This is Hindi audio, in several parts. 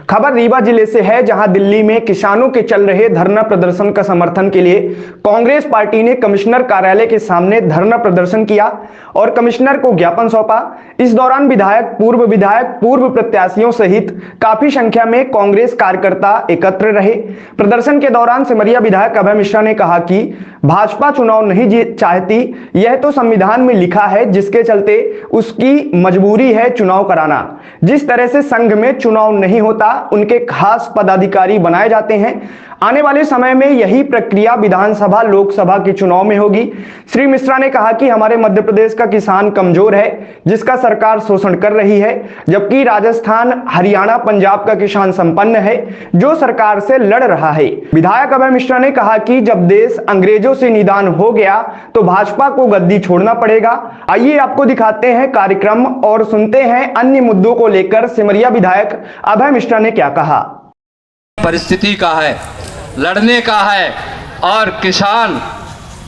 खबर रीवा जिले से है, जहां दिल्ली में किसानों के चल रहे धरना प्रदर्शन का समर्थन के लिए कांग्रेस पार्टी ने कमिश्नर कार्यालय के सामने धरना प्रदर्शन किया और कमिश्नर को ज्ञापन सौंपा। इस दौरान विधायक, पूर्व प्रत्याशियों सहित काफी संख्या में कांग्रेस कार्यकर्ता एकत्र रहे। प्रदर्शन के दौरान सिमरिया विधायक अभय मिश्रा ने कहा कि भाजपा चुनाव नहीं चाहती, यह तो संविधान में लिखा है, जिसके चलते उसकी मजबूरी है चुनाव कराना। जिस तरह से संघ में चुनाव नहीं होता, उनके खास पदाधिकारी बनाए जाते हैं। आने वाले समय में यही प्रक्रिया विधानसभा, लोकसभा के चुनाव में होगी। श्री मिश्रा ने कहा कि हमारे मध्य प्रदेश का किसान कमजोर है, जिसका सरकार शोषण कर रही है, जबकि राजस्थान, हरियाणा, पंजाब का किसान संपन्न है, जो सरकार से लड़ रहा है। विधायक अभय मिश्रा ने कहा कि जब देश अंग्रेजों से निदान हो गया तो भाजपा को गद्दी छोड़ना पड़ेगा। आइए आपको दिखाते हैं कार्यक्रम और सुनते हैं अन्य मुद्दों को लेकर सिमरिया विधायक अभय मिश्रा ने क्या कहा। परिस्थिति का है, लड़ने का है और किसान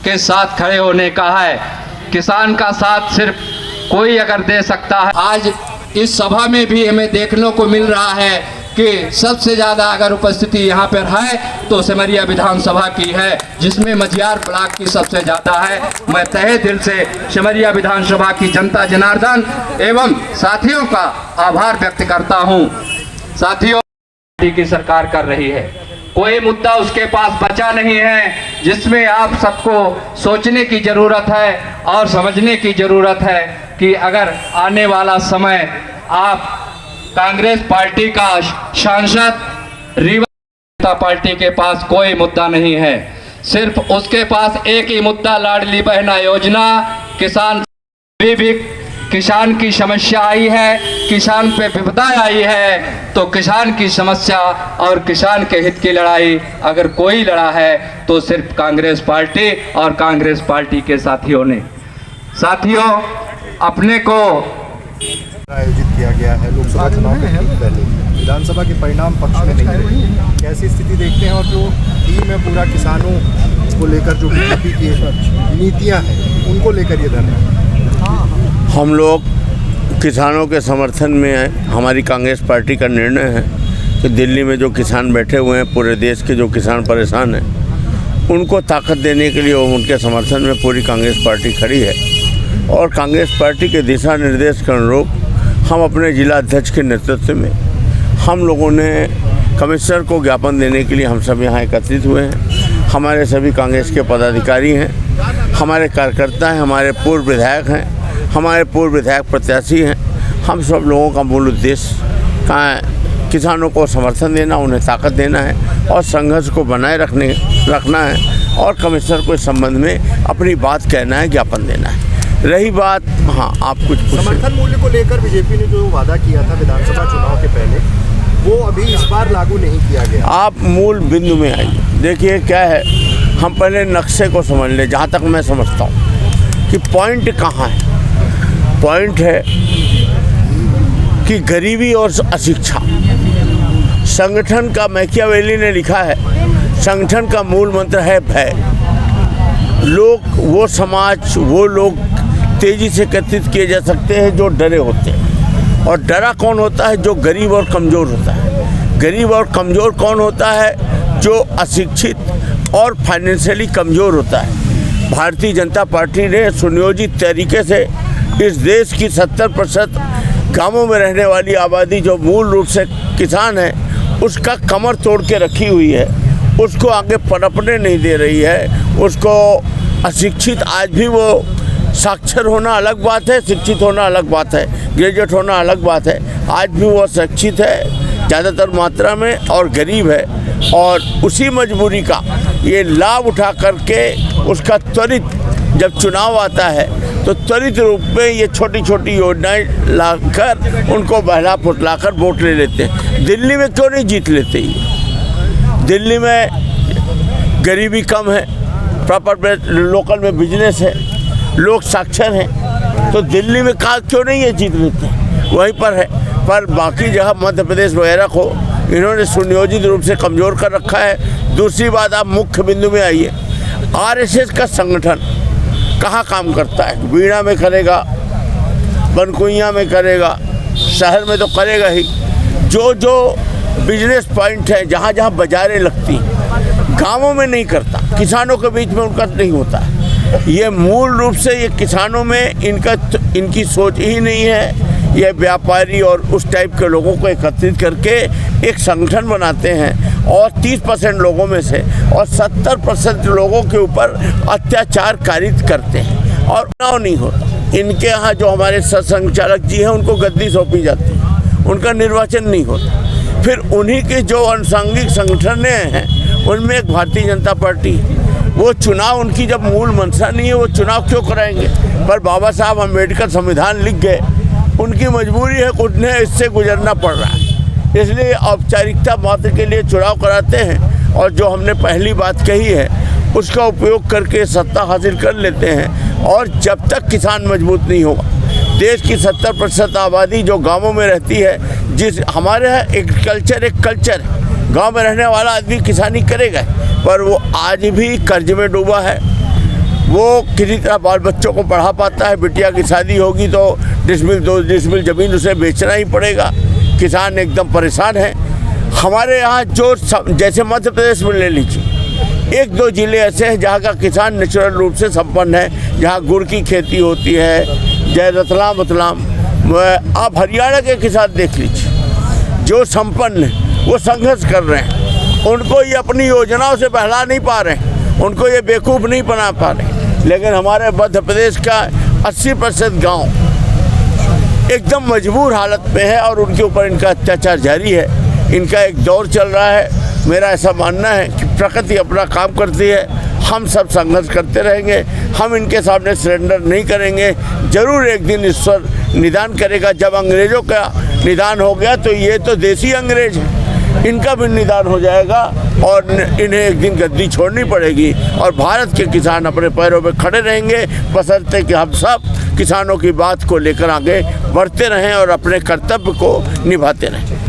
के साथ खड़े होने का है। किसान का साथ सिर्फ कोई अगर दे सकता है। आज इस सभा में भी हमें देखने को मिल रहा है कि सबसे ज़्यादा अगर उपस्थिति यहाँ पर है तो सिमरिया विधानसभा की है, जिसमें मझियार ब्लॉक की सबसे ज़्यादा है। मैं तहे दिल से सिमरिया विधानसभा की जनता जनार्दन एवं साथियों का आभार व्यक्त करता हूँ। साथियों, की सरकार कर रही है, कोई मुद्दा उसके पास बचा नहीं है जिसमें आप सबको सोचने की जरूरत है और समझने की जरूरत है कि अगर आने वाला समय आप कांग्रेस पार्टी का सांसद, रीवा जनता पार्टी के पास कोई मुद्दा नहीं है, सिर्फ उसके पास एक ही मुद्दा, लाडली बहना योजना। किसान भी किसान की समस्या आई है, किसान पे विपदा आई है, तो किसान की समस्या और किसान के हित की लड़ाई अगर कोई लड़ा है तो सिर्फ कांग्रेस पार्टी और कांग्रेस पार्टी के साथियों ने। साथियों, अपने को आयोजित किया गया है लोकसभा चुनाव के ठीक पहले, विधानसभा के परिणाम पक्ष में नहीं रहे, कैसी स्थिति देखते हैं और जो थीम है पूरा किसानों को लेकर, जो बीजेपी की नीतियाँ हैं उनको लेकर ये धरना। हम लोग किसानों के समर्थन में हैं। हमारी कांग्रेस पार्टी का निर्णय है कि दिल्ली में जो किसान बैठे हुए हैं, पूरे देश के जो किसान परेशान हैं, उनको ताकत देने के लिए उनके समर्थन में पूरी कांग्रेस पार्टी खड़ी है। और कांग्रेस पार्टी के दिशा निर्देश के अनुरूप हम अपने जिला अध्यक्ष के नेतृत्व में हम लोगों ने कमिश्नर को ज्ञापन देने के लिए हम सब यहाँ एकत्रित हुए हैं। हमारे सभी कांग्रेस के पदाधिकारी हैं, हमारे कार्यकर्ता हैं, हमारे पूर्व विधायक हैं, हमारे पूर्व विधायक प्रत्याशी हैं। हम सब लोगों का मूल उद्देश्य किसानों को समर्थन देना, उन्हें ताकत देना है और संघर्ष को बनाए रखना है और कमिश्नर को इस संबंध में अपनी बात कहना है, ज्ञापन देना है। रही बात, हाँ, आप कुछ समर्थन मूल्य को लेकर बीजेपी ने जो वादा किया था विधानसभा चुनाव के पहले, वो अभी इस बार लागू नहीं किया गया। आप मूल बिंदु में आइए। देखिए क्या है, हम पहले नक्शे को समझ लें। जहाँ तक मैं समझता हूँ कि पॉइंट कहाँ है, पॉइंट है कि गरीबी और अशिक्षा। संगठन का, मैकियावेली ने लिखा है, संगठन का मूल मंत्र है भय। लोग, वो समाज, वो लोग तेजी से एकत्रित किए जा सकते हैं जो डरे होते हैं। और डरा कौन होता है? जो गरीब और कमज़ोर होता है। गरीब और कमज़ोर कौन होता है? जो अशिक्षित और फाइनेंशियली कमज़ोर होता है। भारतीय जनता पार्टी ने सुनियोजित तरीके से इस देश की 70% गांवों में रहने वाली आबादी, जो मूल रूप से किसान है, उसका कमर तोड़ के रखी हुई है, उसको आगे पनपने नहीं दे रही है। उसको अशिक्षित, आज भी वो साक्षर होना अलग बात है, शिक्षित होना अलग बात है, ग्रेजुएट होना अलग बात है, आज भी वो शिक्षित है ज़्यादातर मात्रा में और गरीब है। और उसी मजबूरी का ये लाभ उठा करके उसका त्वरित, जब चुनाव आता है तो त्वरित रूप में ये छोटी छोटी योजनाएं लाकर उनको बहला फुसलाकर वोट ले लेते हैं। दिल्ली में क्यों नहीं जीत लेते? ये दिल्ली में गरीबी कम है, प्रॉपर लोकल में बिजनेस है, लोग साक्षर हैं, तो दिल्ली में क्यों नहीं ये जीत लेते? वहीं पर है। पर बाकी जगह मध्य प्रदेश वगैरह को इन्होंने सुनियोजित रूप से कमज़ोर कर रखा है। दूसरी बात, आप मुख्य बिंदु में आइए। आरएसएस का संगठन कहाँ काम करता है? बीड़ा में करेगा, बनकुइया में करेगा, शहर में तो करेगा ही। जो बिजनेस पॉइंट है, जहाँ जहाँ बाजारें लगती हैं, गांवों में नहीं करता, किसानों के बीच में उनका नहीं होता। ये मूल रूप से ये किसानों में इनकी सोच ही नहीं है। ये व्यापारी और उस टाइप के लोगों को एकत्रित करके एक संगठन बनाते हैं और 30% लोगों में से और 70% लोगों के ऊपर अत्याचार कारित करते हैं और चुनाव नहीं होता। इनके यहाँ जो हमारे संचालक जी हैं उनको गद्दी सौंपी जाती है, उनका निर्वाचन नहीं होता। फिर उन्हीं के जो अनुषंगिक संगठनें हैं उनमें एक भारतीय जनता पार्टी, वो चुनाव उनकी जब मूल मंशा नहीं है वो चुनाव क्यों कराएंगे। पर बाबा साहब अम्बेडकर संविधान लिख गए, उनकी मजबूरी है, उन्हें इससे गुजरना पड़ रहा है, इसलिए औपचारिकता मात्र के लिए चुनाव कराते हैं और जो हमने पहली बात कही है उसका उपयोग करके सत्ता हासिल कर लेते हैं। और जब तक किसान मजबूत नहीं होगा, देश की 70% आबादी जो गांवों में रहती है, जिस हमारे यहाँ एग्रीकल्चर एक कल्चर है, गांव में रहने वाला आदमी किसानी करेगा, पर वो आज भी कर्ज में डूबा है। वो किसी तरह बाल बच्चों को पढ़ा पाता है, बिटिया की शादी होगी तो डिसमिल 2 डिसमिल ज़मीन उसे बेचना ही पड़ेगा। किसान एकदम परेशान है। हमारे यहाँ जो जैसे मध्य प्रदेश में ले लीजिए, 1-2 ज़िले ऐसे हैं जहाँ का किसान नेचुरल रूप से संपन्न है, जहाँ गुड़ की खेती होती है, जय रतलाम। आप हरियाणा के किसान देख लीजिए जो संपन्न है, वो संघर्ष कर रहे हैं। उनको ये अपनी योजनाओं से बहला नहीं पा रहे हैं, उनको ये बेवकूफ़ नहीं बना पा रहे। लेकिन हमारे मध्य प्रदेश का 80% गांव एकदम मजबूर हालत में है और उनके ऊपर इनका अत्याचार जारी है। इनका एक दौर चल रहा है। मेरा ऐसा मानना है कि प्रकृति अपना काम करती है, हम सब संघर्ष करते रहेंगे, हम इनके सामने सरेंडर नहीं करेंगे। ज़रूर एक दिन ईश्वर निदान करेगा। जब अंग्रेज़ों का निदान हो गया तो ये तो देसी अंग्रेज हैं, इनका भी निदान हो जाएगा और इन्हें एक दिन गद्दी छोड़नी पड़ेगी और भारत के किसान अपने पैरों पे खड़े रहेंगे, बशर्ते कि हम सब किसानों की बात को लेकर आगे बढ़ते रहें और अपने कर्तव्य को निभाते रहें।